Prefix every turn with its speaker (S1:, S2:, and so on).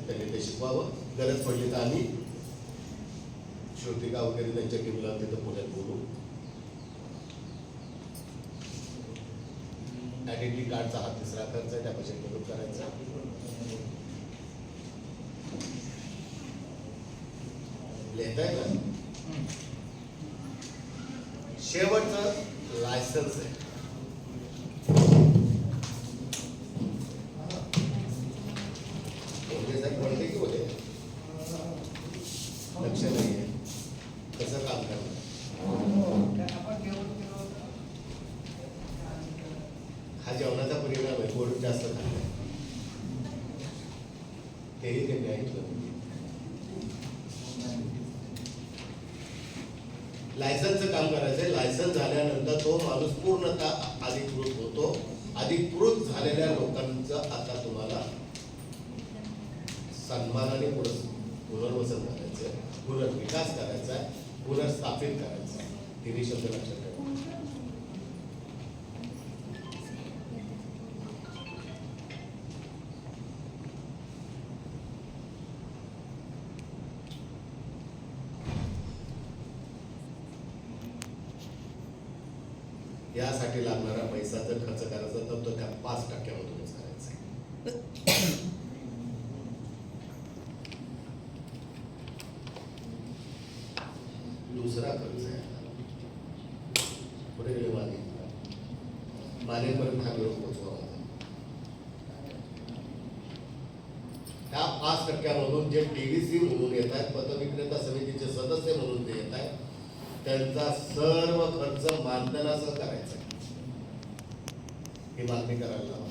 S1: त्यांनी ते शिकवावं. गरज पडली तर आम्ही श्रुतिका वगैरे त्यांच्या टीमला तिथं पुण्यात बोलू. आयडेंटिटी कार्डचा हा तिसरा खर्च आहे, त्यापासून मदत करायचा. लिहिताय का? शेवटचं लायसन्स आहे. पडले की होते लक्ष नाही आहे कसं काम करणार. हा जेवणाचा परिणाम आहे. गोड जास्त खाल्लाय तेही त्यांनी ऐकलं. लायसन्सचं काम करायचंय. लायसन्स झाल्यानंतर तो माणूस पूर्णतः अधिकृत होतो. अधिकृत झालेल्या लोकांचं आता तुम्हाला सन्मानाने पुनर्वसन करायचंय, पुनर्विकास करायचा आहे, पुनर्स्थापित करायचं आहे. तिन्ही शब्द लक्षात ठेवा. यासाठी लागणारा पैसा जर खर्च करायचा तर तो त्या 5% करायचा आहे. दुसरा खर्च आहे पुढे गेले मानेपर्यंत हा निरोप पोचवावा. त्या 5% जे TVC म्हणून येत आहेत, पतविक्रेता समितीचे सदस्य म्हणून ते येत आहेत, त्यांचा सर्व खर्च मानधनासह करायचा. ही मागणी करायला लावा.